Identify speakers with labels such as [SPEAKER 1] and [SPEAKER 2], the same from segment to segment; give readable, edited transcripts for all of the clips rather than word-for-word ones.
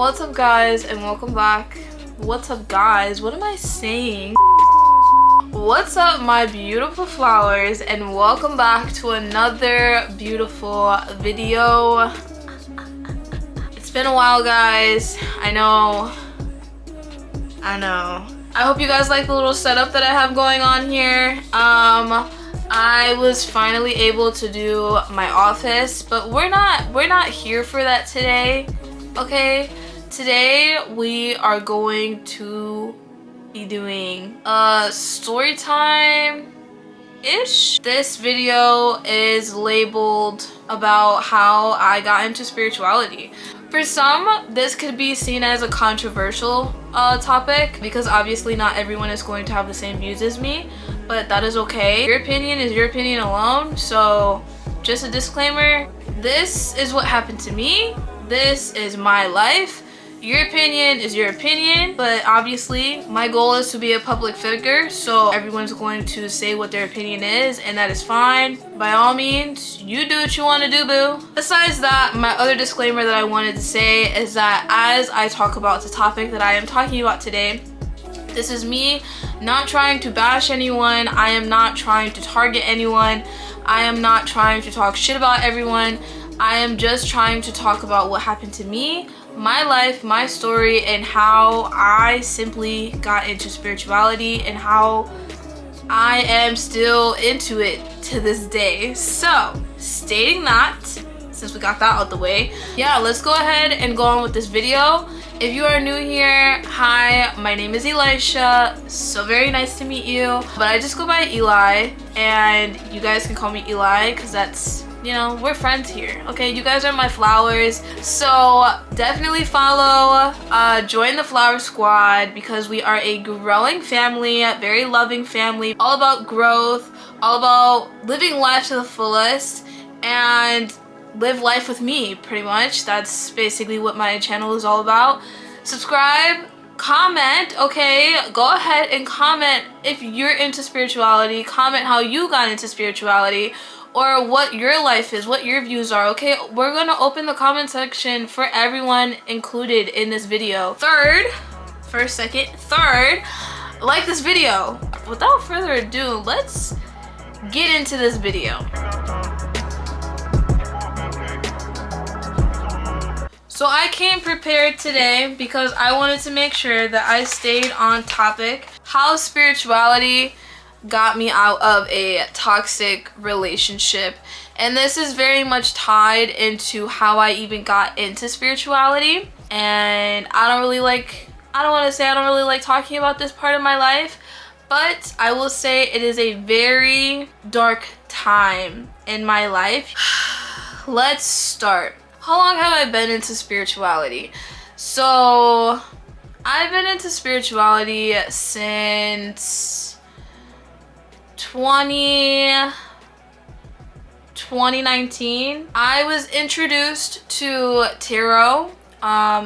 [SPEAKER 1] What's up guys and welcome back. What's up guys? What am I saying? What's up my beautiful flowers and welcome back to another beautiful video. It's been a while guys. I know. I hope you guys like the little setup that I have going on here. I was finally able to do my office, but we're not here for that today. Okay, today we are going to be doing a story time ish. This video is labeled about how I got into spirituality. For some, this could be seen as a controversial topic because obviously not everyone is going to have the same views as me, but that is okay. Your opinion is your opinion alone. So just a disclaimer, this is what happened to me. This is my life. Your opinion is your opinion, but obviously my goal is to be a public figure, so everyone's going to say what their opinion is, and that is fine. By all means, you do what you want to do, boo. Besides that, my other disclaimer that I wanted to say is that as I talk about the topic that I am talking about today, this is me not trying to bash anyone. I am not trying to target anyone. I am not trying to talk shit about everyone. I am just trying to talk about what happened to me, my life, my story, and how I simply got into spirituality and how I am still into it to this day. So, stating that, since we got that out the way, yeah, let's go ahead and go on with this video. If you are new here, hi, my name is Elisha. So very nice to meet you. But I just go by Eli, and you guys can call me Eli because that's, you know, we're friends here. Okay, you guys are my flowers. So definitely follow, join the flower squad because we are a growing family, a very loving family, all about growth, all about living life to the fullest, and live life with me, pretty much. That's basically what my channel is all about. Subscribe, comment, okay? Go ahead and comment if you're into spirituality. Comment how you got into spirituality or what your life is, what your views are, okay? We're gonna open the comment section for everyone included in this video. Third, like this video. Without further ado, let's get into this video. So I came prepared today because I wanted to make sure that I stayed on topic. How spirituality got me out of a toxic relationship. And this is very much tied into how I even got into spirituality. And I don't really like talking about this part of my life, but I will say it is a very dark time in my life. Let's start. How long have I been into spirituality? So I've been into spirituality since 2019. I was introduced to tarot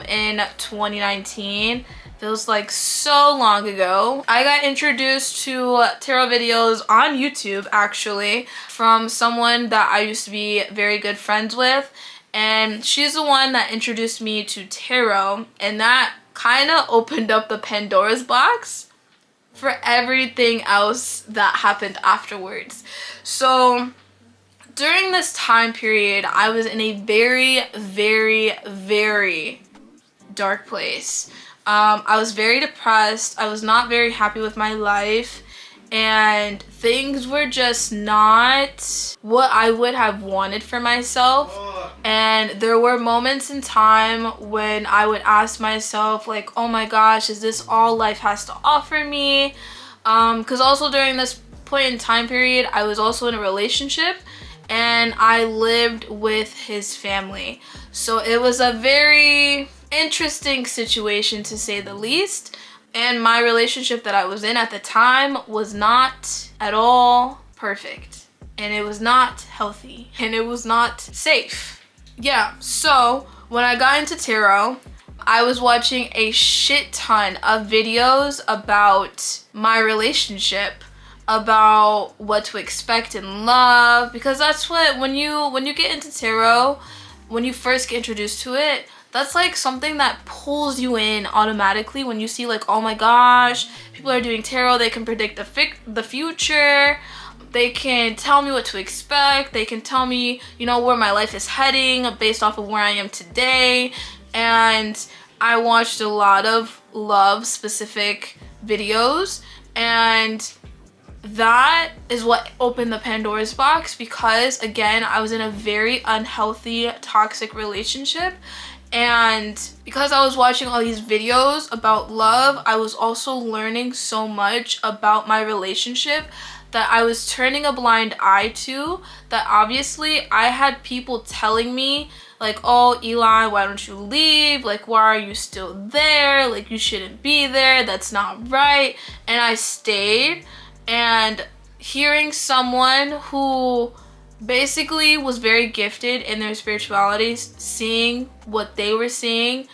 [SPEAKER 1] in 2019. Feels like so long ago. I got introduced to tarot videos on YouTube actually from someone that I used to be very good friends with. And she's the one that introduced me to tarot, and that kind of opened up the Pandora's box for everything else that happened afterwards. So during this time period, I was in a very, very, very dark place. I was very depressed. I was not very happy with my life. And things were just not what I would have wanted for myself. And there were moments in time when I would ask myself like, oh my gosh, is this all life has to offer me? Because also during this point in time period, I was also in a relationship and I lived with his family. So it was a very interesting situation to say the least. And my relationship that I was in at the time was not at all perfect. And it was not healthy. And it was not safe. Yeah, so when I got into tarot, I was watching a shit ton of videos about my relationship, about what to expect in love, because that's what, when you get into tarot, when you first get introduced to it, that's like something that pulls you in automatically when you see like, oh my gosh, people are doing tarot, they can predict the future, they can tell me what to expect, they can tell me, you know, where my life is heading based off of where I am today. And I watched a lot of love specific videos, and that is what opened the Pandora's box, because again, I was in a very unhealthy, toxic relationship. And because I was watching all these videos about love, I was also learning so much about my relationship that I was turning a blind eye to, that obviously I had people telling me like, oh, Eli, why don't you leave? Like, why are you still there? Like, you shouldn't be there. That's not right. And I stayed. And hearing someone who basically was very gifted in their spirituality, seeing what they were seeing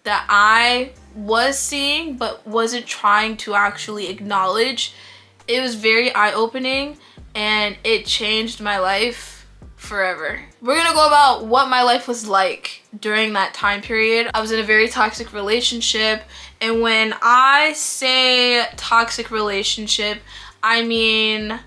[SPEAKER 1] that I was seeing but wasn't trying to actually acknowledge, it was very eye-opening, and it changed my life forever. We're gonna go about what my life was like during that time period. I was in a very toxic relationship, and when I say toxic relationship, I mean,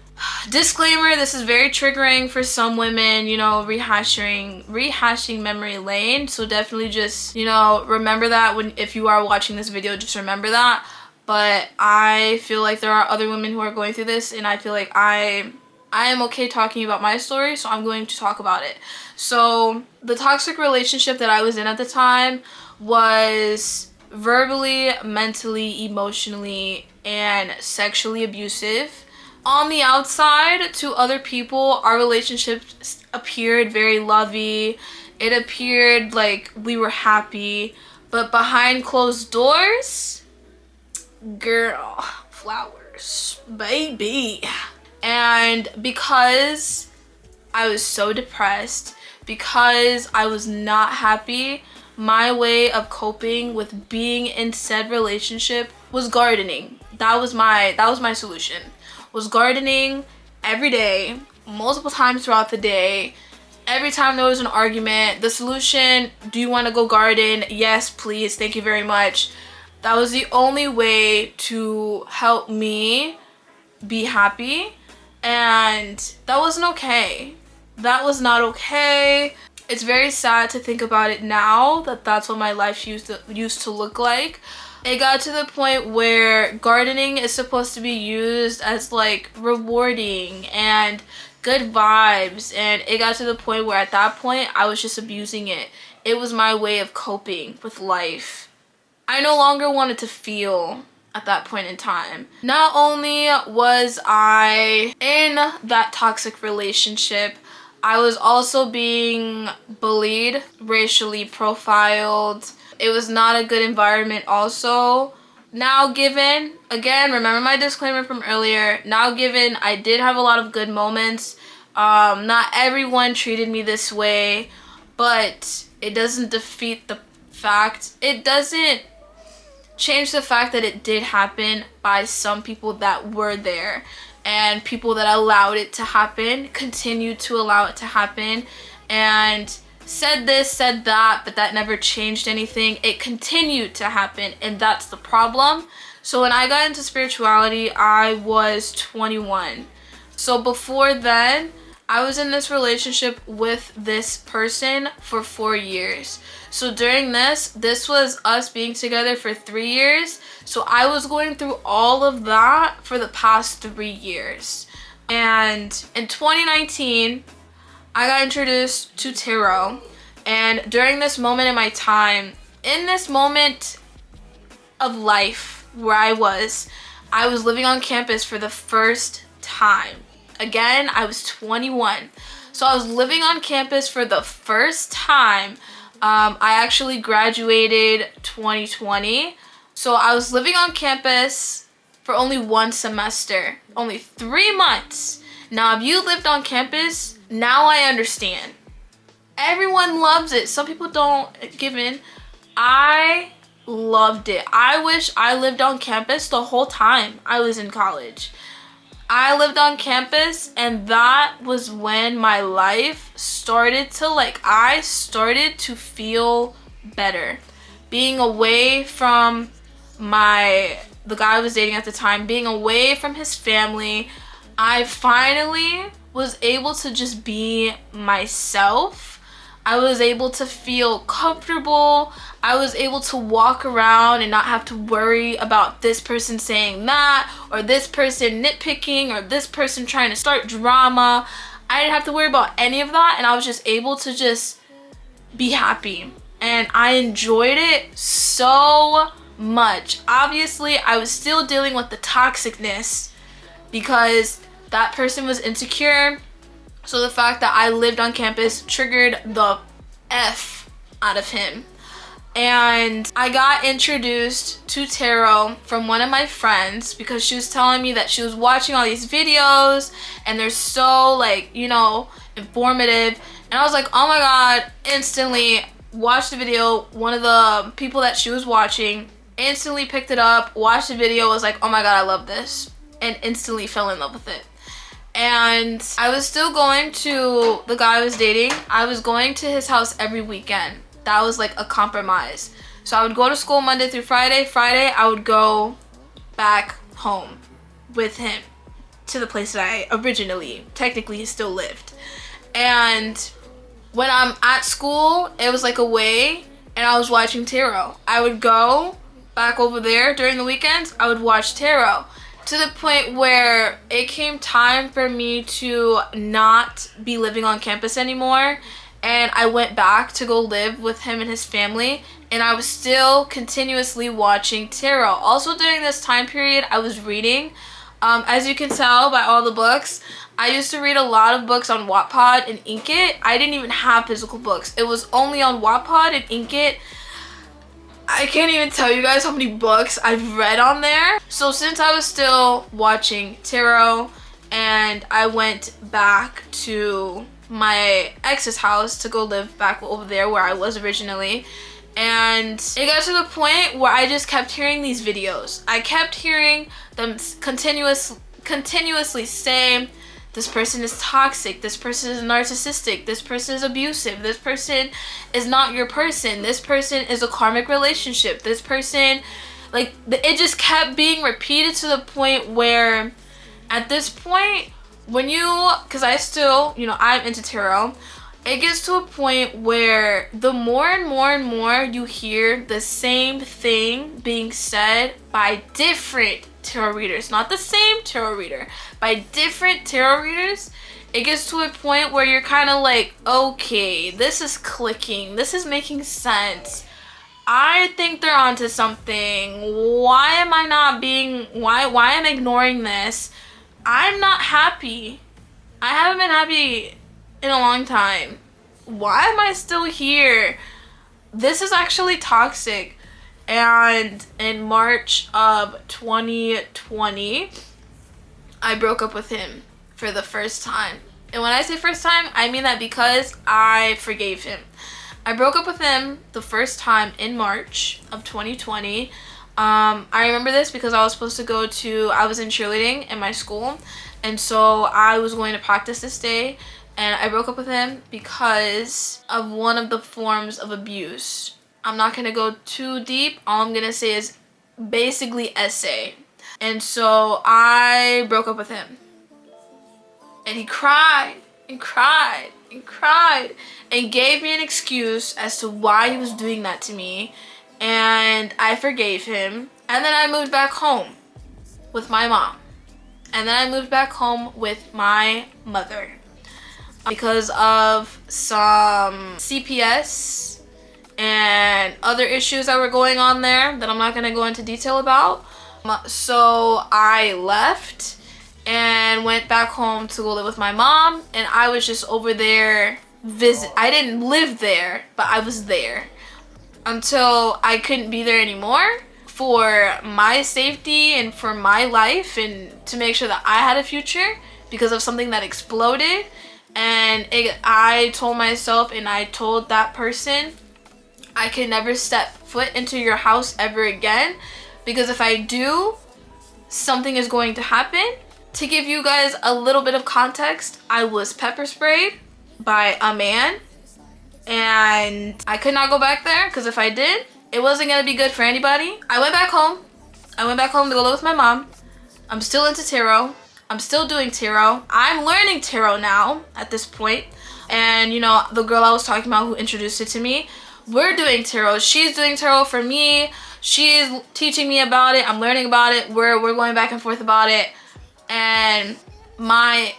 [SPEAKER 1] disclaimer, this is very triggering for some women, you know, rehashing memory lane. So definitely just, you know, remember that if you are watching this video, just remember that. But I feel like there are other women who are going through this, and I feel like I am okay talking about my story, so I'm going to talk about it. So the toxic relationship that I was in at the time was verbally, mentally, emotionally, and sexually abusive. On the outside, to other people, our relationship appeared very lovey. It appeared like we were happy, but behind closed doors, girl, flowers, baby. And because I was so depressed, because I was not happy, my way of coping with being in said relationship was gardening. That was my solution. Was gardening every day, multiple times throughout the day. Every time there was an argument, the solution, do you want to go garden? Yes, please, thank you very much. That was the only way to help me be happy, and that wasn't okay. That was not okay. It's very sad to think about it now, that that's what my life used to look like. It got to the point where gardening is supposed to be used as like rewarding and good vibes, and it got to the point where at that point I was just abusing it. It was my way of coping with life. I no longer wanted to feel at that point in time. Not only was I in that toxic relationship, I was also being bullied, racially profiled. It was not a good environment also. Now given, again, remember my disclaimer from earlier, now given I did have a lot of good moments. Not everyone treated me this way, but it doesn't defeat the fact, it doesn't change the fact that it did happen by some people that were there, and people that allowed it to happen, continued to allow it to happen, and said this, said that, but that never changed anything. It continued to happen, and that's the problem. So when I got into spirituality, I was 21. So before then, I was in this relationship with this person for 4 years. So during this was us being together for 3 years. So I was going through all of that for the past 3 years. And in 2019, I got introduced to tarot. And during this moment in my time, in this moment of life where I was living on campus for the first time. Again, I was 21. So I was living on campus for the first time. I actually graduated 2020. So I was living on campus for only 1 semester, only 3 months. Now, if you lived on campus, now I understand. Everyone loves it. Some people don't give in. I loved it. I wish I lived on campus the whole time I was in college. I lived on campus, and that was when my life started to I started to feel better. Being away from the guy I was dating at the time, being away from his family, I finally was able to just be myself. I was able to feel comfortable. I was able to walk around and not have to worry about this person saying that, or this person nitpicking, or this person trying to start drama. I didn't have to worry about any of that, and I was just able to just be happy. And I enjoyed it so much. Obviously, I was still dealing with the toxicness because that person was insecure. So the fact that I lived on campus triggered the F out of him. And I got introduced to tarot from one of my friends because she was telling me that she was watching all these videos and they're so, like, you know, informative. And I was like, oh my god, instantly watched the video. One of the people that she was watching instantly picked it up, watched the video, was like, oh my god, I love this, and instantly fell in love with it. And I was still going to the guy I was dating. I was going to his house every weekend. That was like a compromise. So I would go to school Monday through Friday. Friday, I would go back home with him to the place that I originally, technically, still lived. And when I'm at school, it was like away, and I was watching tarot. I would go back over there during the weekends. I would watch tarot. To the point where it came time for me to not be living on campus anymore, and I went back to go live with him and his family, and I was still continuously watching tarot. Also during this time period, I was reading. As you can tell by all the books, I used to read a lot of books on Wattpad and Inkit. I didn't even have physical books. It was only on Wattpad and Inkit. I can't even tell you guys how many books I've read on there. So since I was still watching tarot, and I went back to my ex's house to go live back over there where I was originally, and it got to the point where I just kept hearing these videos. I kept hearing them continuously say, this person is toxic, this person is narcissistic, this person is abusive, this person is not your person, this person is a karmic relationship, this person, like, it just kept being repeated to the point where, at this point, when you, because I still, you know, I'm into tarot, it gets to a point where the more and more and more you hear the same thing being said by different tarot readers, not the same tarot reader, by different tarot readers, it gets to a point where you're kind of like, okay, this is clicking, this is making sense, I think they're onto something, why am I ignoring this? I'm not happy. I haven't been happy in a long time. Why am I still here? This is actually toxic. And in March of 2020, I broke up with him for the first time. And when I say first time, I mean that because I forgave him. I broke up with him the first time in March of 2020. I remember this because I was supposed to I was in cheerleading in my school, and so I was going to practice this day, and I broke up with him because of one of the forms of abuse. I'm not going to go too deep. All I'm going to say is basically SA. And so I broke up with him. And he cried and cried and cried and gave me an excuse as to why he was doing that to me. And I forgave him. And then I moved back home with my mom. And then I moved back home with my mother because of some CPS and other issues that were going on there that I'm not going to go into detail about. So I left and went back home to go live with my mom, and I was just over there I didn't live there, but I was there until I couldn't be there anymore for my safety and for my life and to make sure that I had a future because of something that exploded. And I told myself and I told that person, I can never step foot into your house ever again, because if I do, something is going to happen. To give you guys a little bit of context, I was pepper sprayed by a man and I could not go back there because if I did, it wasn't gonna be good for anybody. I went back home. I went back home to go live with my mom. I'm still into tarot. I'm still doing tarot. I'm learning tarot now at this point. And you know, the girl I was talking about who introduced it to me, we're doing tarot. She's doing tarot for me. She's teaching me about it. I'm learning about it. We're going back and forth about it. And my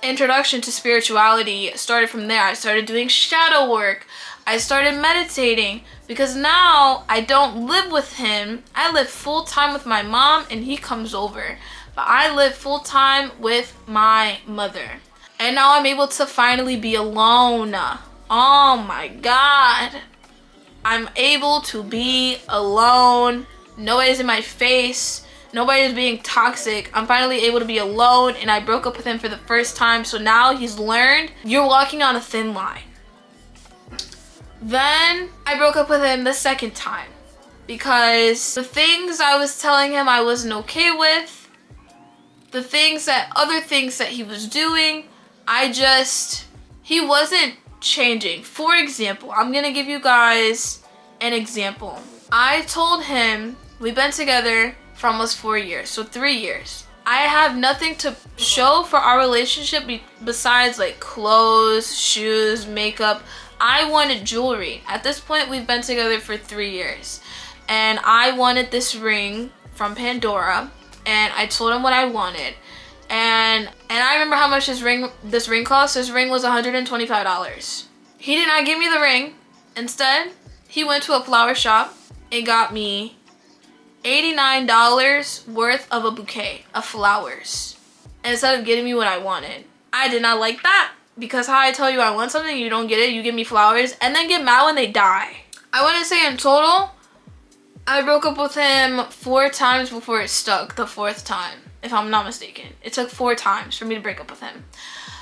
[SPEAKER 1] introduction to spirituality started from there. I started doing shadow work. I started meditating because now I don't live with him. I live full time with my mom and he comes over. But I live full time with my mother. And now I'm able to finally be alone. Oh my God. I'm able to be alone. Nobody's in my face. Nobody's being toxic. I'm finally able to be alone, and I broke up with him for the first time. So now he's learned you're walking on a thin line. Then I broke up with him the second time because the things I was telling him I wasn't okay with, the other things that he was doing, he wasn't changing. For example, I'm gonna give you guys an example. I told him we've been together for almost 4 years, so 3 years. I have nothing to show for our relationship besides like clothes, shoes, makeup. I wanted jewelry. At this point, we've been together for 3 years, and I wanted this ring from Pandora, and I told him what I wanted. And I remember how much this ring cost. This ring was $125. He did not give me the ring. Instead, he went to a flower shop and got me $89 worth of a bouquet of flowers instead of getting me what I wanted. I did not like that because how I tell you I want something, you don't get it, you give me flowers, and then get mad when they die. I want to say in total, I broke up with him 4 times before it stuck the 4th time. If I'm not mistaken. It took 4 times for me to break up with him.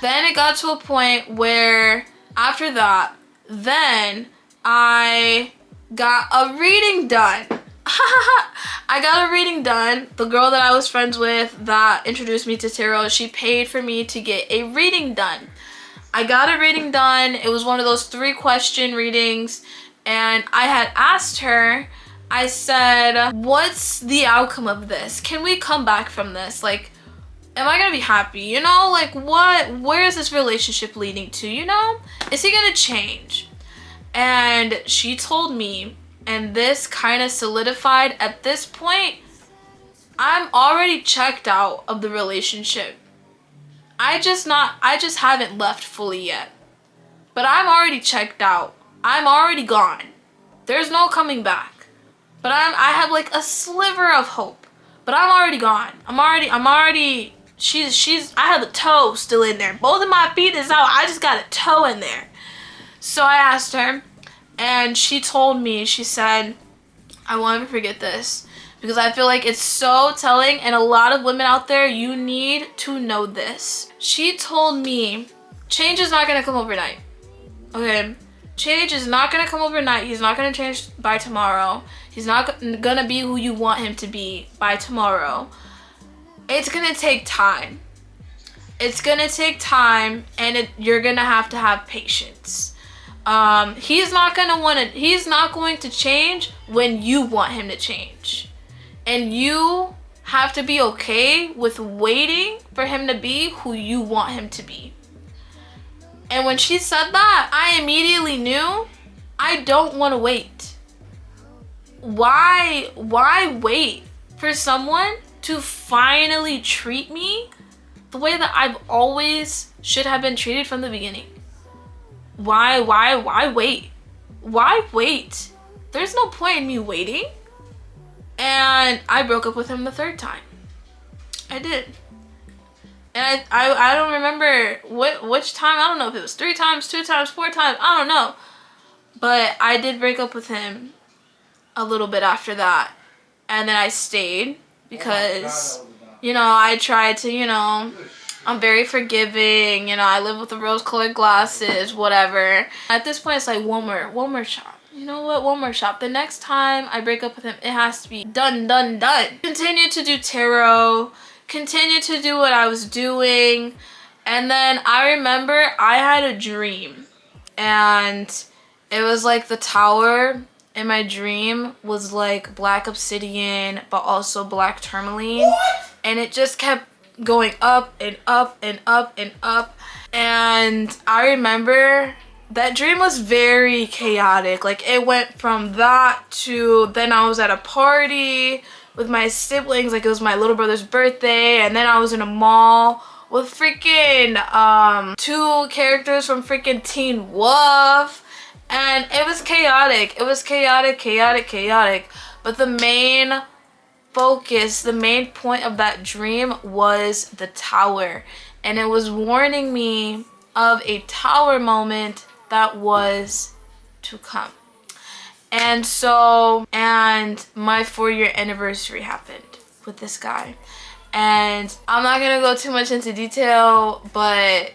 [SPEAKER 1] Then it got to a point where after that, then I got a reading done. I got a reading done. The girl that I was friends with that introduced me to tarot, she paid for me to get a reading done. I got a reading done. It was one of those 3-question readings, and I had asked her, I said, what's the outcome of this? Can we come back from this? Like, am I gonna be happy? You know, like where is this relationship leading to? You know, is he gonna change? And she told me, and this kind of solidified at this point, I'm already checked out of the relationship. I just haven't left fully yet. But I'm already checked out. I'm already gone. There's no coming back. But I have like a sliver of hope. But I'm already gone. I have the toe still in there. Both of my feet is out. I just got a toe in there. So I asked her, and she told me, she said, I won't ever forget this because I feel like it's so telling, and a lot of women out there, you need to know this. She told me, change is not gonna come overnight. Okay? Change is not gonna come overnight. He's not gonna change by tomorrow. He's not gonna be who you want him to be by tomorrow. It's gonna take time. It's gonna take time, and you're gonna have to have patience. He's not going to change when you want him to change. And you have to be okay with waiting for him to be who you want him to be. And when she said that, I immediately knew I don't want to wait. Why wait for someone to finally treat me the way that I've always should have been treated from the beginning? Why wait? Why wait? There's no point in me waiting. And I broke up with him the 3rd time. I did. And I don't remember which time. I don't know if it was 3 times, 2 times, 4 times. I don't know. But I did break up with him a little bit after that. And then I stayed because, you know, I tried to, you know, I'm very forgiving. You know, I live with the rose-colored glasses, whatever. At this point, it's like one more shot. You know what? One more shot. The next time I break up with him, it has to be done. Continue to do tarot. Continue to do what I was doing. And then I remember I had a dream. And It was like the tower in my dream was like black obsidian, but also black tourmaline. What? And it just kept going up and up and up and up. And I remember that dream was very chaotic. Like, it went from that to then I was at a party with my siblings. Like, it was my little brother's birthday. And then I was in a mall with freaking 2 characters from freaking Teen Wolf. And it was chaotic. It was chaotic. But the main focus, the main point of that dream was the tower. And it was warning me of a tower moment that was to come. And so, and my 4-year anniversary happened with this guy. And I'm not gonna go too much into detail, but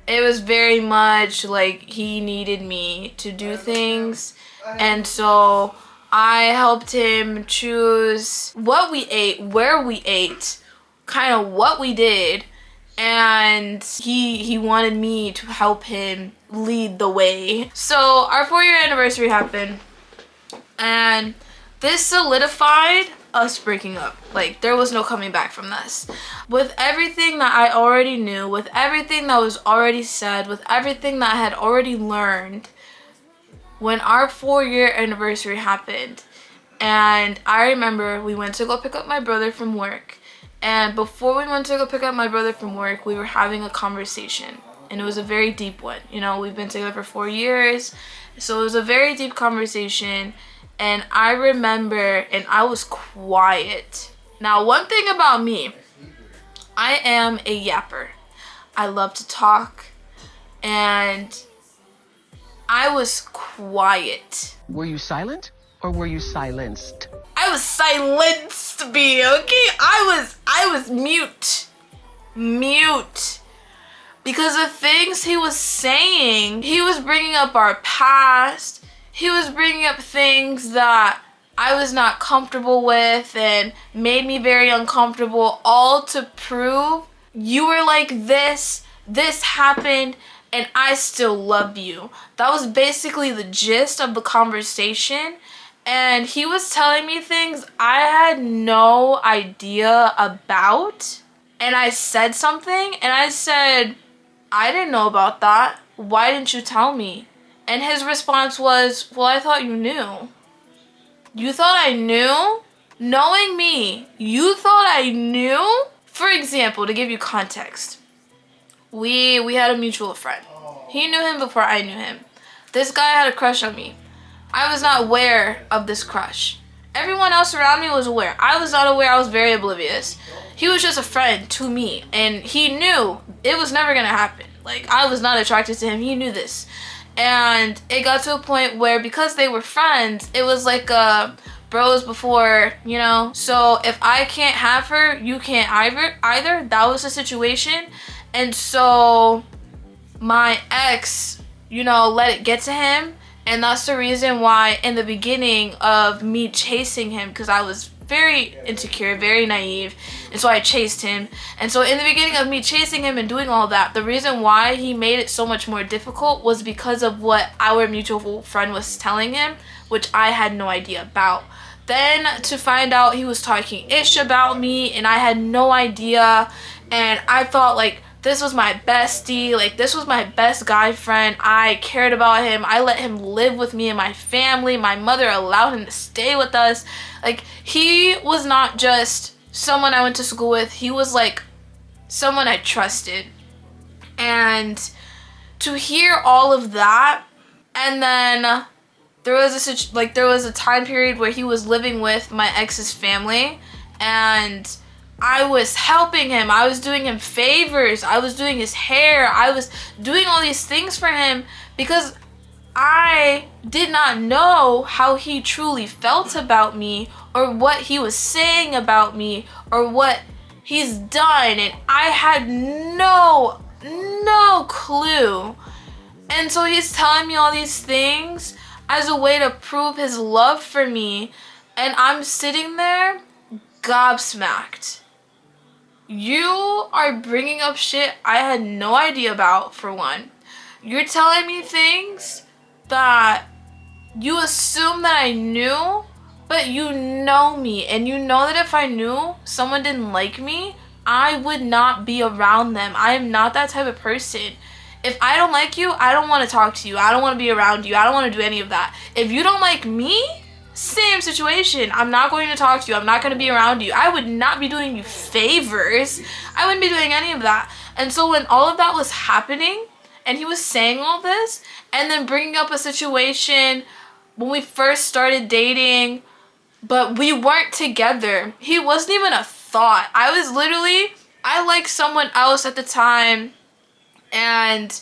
[SPEAKER 1] it was very much like he needed me to do things. And so I helped him choose what we ate, where we ate, kind of what we did. And he wanted me to help him lead the way. So our 4-year anniversary happened, and this solidified us breaking up. Like, there was no coming back from this. With everything that I already knew, with everything that was already said, with everything that I had already learned, when our 4-year anniversary happened, and I remember we went to go pick up my brother from work. And before we went to go pick up my brother from work, we were having a conversation. And it was a very deep one. You know, we've been together for 4 years. So it was a very deep conversation. And I remember, and I was quiet. Now, one thing about me, I am a yapper. I love to talk. And I was quiet.
[SPEAKER 2] Were you silent or were you silenced?
[SPEAKER 1] I was silenced, B, okay? I was mute. Mute. Because the things he was saying, he was bringing up our past. He was bringing up things that I was not comfortable with and made me very uncomfortable, all to prove you were like this happened, and I still love you. That was basically the gist of the conversation. And he was telling me things I had no idea about. And I said something, and I said, I didn't know about that. Why didn't you tell me? And his response was, well, I thought you knew. You thought I knew? Knowing me, you thought I knew? For example, to give you context, we had a mutual friend. He knew him before I knew him. This guy had a crush on me. I was not aware of this crush. Everyone else around me was aware. I was not aware. I was very oblivious. He was just a friend to me, and he knew it was never gonna happen. Like, I was not attracted to him. He knew this. And it got to a point where, because they were friends, it was like bros before, you know? So if I can't have her, you can't either. That was the situation. And so my ex, you know, let it get to him. And that's the reason why in the beginning of me chasing him, because I was very insecure, very naive, and so I chased him. And so in the beginning of me chasing him and doing all that, the reason why he made it so much more difficult was because of what our mutual friend was telling him, which I had no idea about. Then to find out he was talking ish about me, and I had no idea, and I thought like, this was my bestie, like this was my best guy friend. I cared about him. I let him live with me and my family. My mother allowed him to stay with us. Like, he was not just someone I went to school with. He was like someone I trusted. And to hear all of that, and then there was a time period where he was living with my ex's family, and I was helping him. I was doing him favors. I was doing his hair. I was doing all these things for him because I did not know how he truly felt about me, or what he was saying about me, or what he's done. And I had no clue. And so he's telling me all these things as a way to prove his love for me. And I'm sitting there gobsmacked. You are bringing up shit I had no idea about, for one. You're telling me things that you assume that I knew, but you know me, and you know that if I knew someone didn't like me, I would not be around them. I am not that type of person. If I don't like you, I don't want to talk to you. I don't want to be around you. I don't want to do any of that. If you don't like me, same situation. I'm not going to talk to you. I'm not going to be around you. I would not be doing you favors. I wouldn't be doing any of that. And so when all of that was happening, and he was saying all this, and then bringing up a situation when we first started dating, but we weren't together. He wasn't even a thought. I liked someone else at the time, and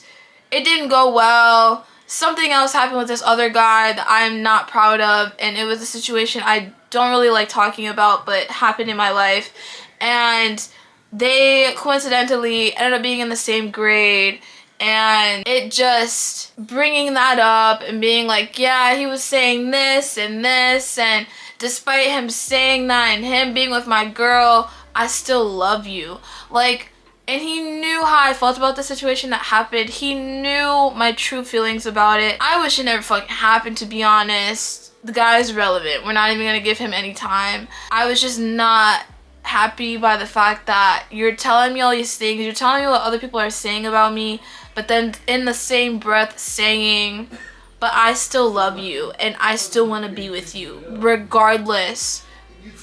[SPEAKER 1] it didn't go well. Something else happened with this other guy that I'm not proud of, and it was a situation I don't really like talking about, but happened in my life. And they coincidentally ended up being in the same grade, and it just bringing that up and being like, yeah, he was saying this and this, and despite him saying that and him being with my girl, I still love you. Like, and he knew how I felt about the situation that happened. He knew my true feelings about it. I wish it never fucking happened, to be honest. The guy's relevant. We're not even gonna give him any time. I was just not happy by the fact that you're telling me all these things. You're telling me what other people are saying about me, but then in the same breath saying, but I still love you and I still want to be with you regardless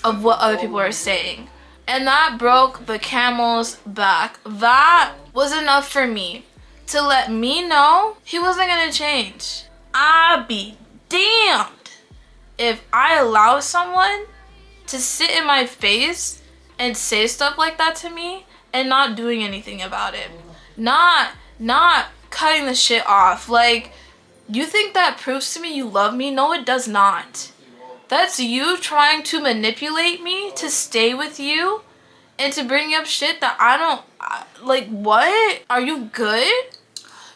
[SPEAKER 1] of what other people are saying. And that broke the camel's back. That was enough for me to let me know he wasn't gonna change. I'd be damned if I allow someone to sit in my face and say stuff like that to me and not doing anything about it. Not cutting the shit off. Like, you think that proves to me you love me? No, it does not. That's you trying to manipulate me to stay with you and to bring up shit that I don't, like, what? Are you good?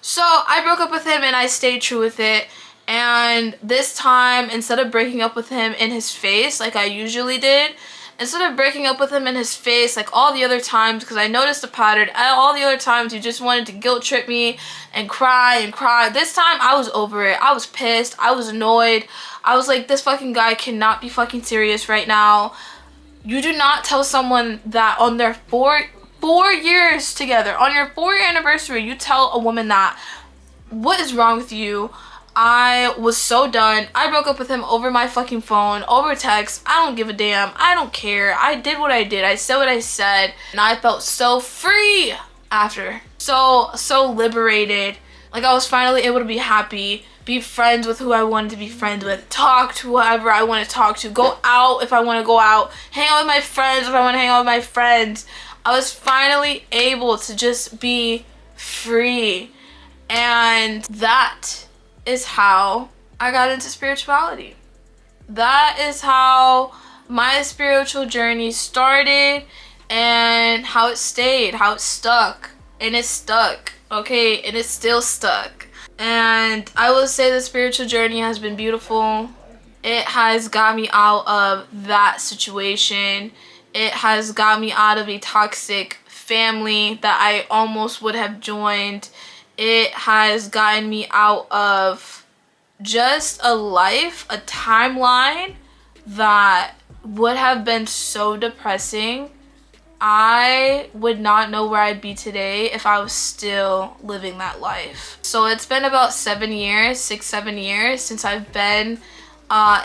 [SPEAKER 1] So I broke up with him and I stayed true with it. And this time, instead of breaking up with him in his face like I usually did, instead of breaking up with him in his face like all the other times, because I noticed a pattern, all the other times you just wanted to guilt trip me and cry and cry. This time I was over it. I was pissed. I was annoyed. I was like, this fucking guy cannot be fucking serious right now. You do not tell someone that on their four years together, on your 4-year anniversary, you tell a woman that. What is wrong with you? I was so done. I broke up with him over my fucking phone, over text. I don't give a damn. I don't care. I did what I did. I said what I said. And I felt so free after. So liberated. Like, I was finally able to be happy. Be friends with who I wanted to be friends with. Talk to whoever I want to talk to. Go out if I want to go out. Hang out with my friends if I want to hang out with my friends. I was finally able to just be free. And that is how I got into spirituality. That is how my spiritual journey started and how it stayed, how it stuck. And it's stuck, okay? And it's still stuck. And I will say the spiritual journey has been beautiful. It has got me out of that situation. It has got me out of a toxic family that I almost would have joined. It has gotten me out of just a life, a timeline that would have been so depressing. I would not know where I'd be today if I was still living that life. So it's been about 7 years, 6-7 years since I've been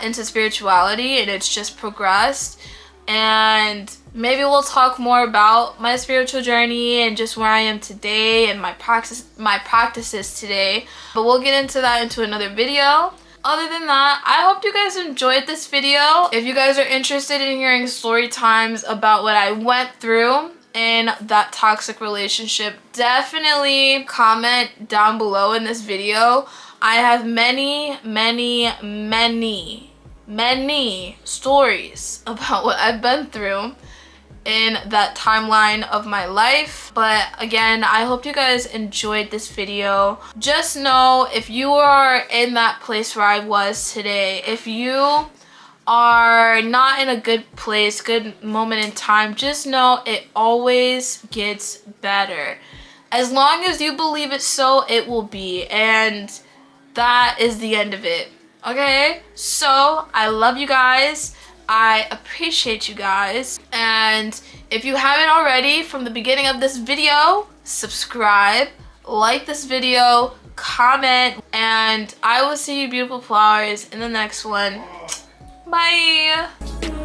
[SPEAKER 1] into spirituality, and it's just progressed. And maybe we'll talk more about my spiritual journey and just where I am today and my practices today. But we'll get into that into another video. Other than that, I hope you guys enjoyed this video. If you guys are interested in hearing story times about what I went through in that toxic relationship, definitely comment down below in this video. I have many stories about what I've been through in that timeline of my life. But again, I hope you guys enjoyed this video. Just know, if you are in that place where I was today, if you are not in a good place, good moment in time, just know it always gets better. As long as you believe it so, it will be. And that is the end of it. Okay, so I love you guys. I appreciate you guys. And if you haven't already, from the beginning of this video, subscribe, like this video, comment, and I will see you beautiful flowers in the next one. Bye.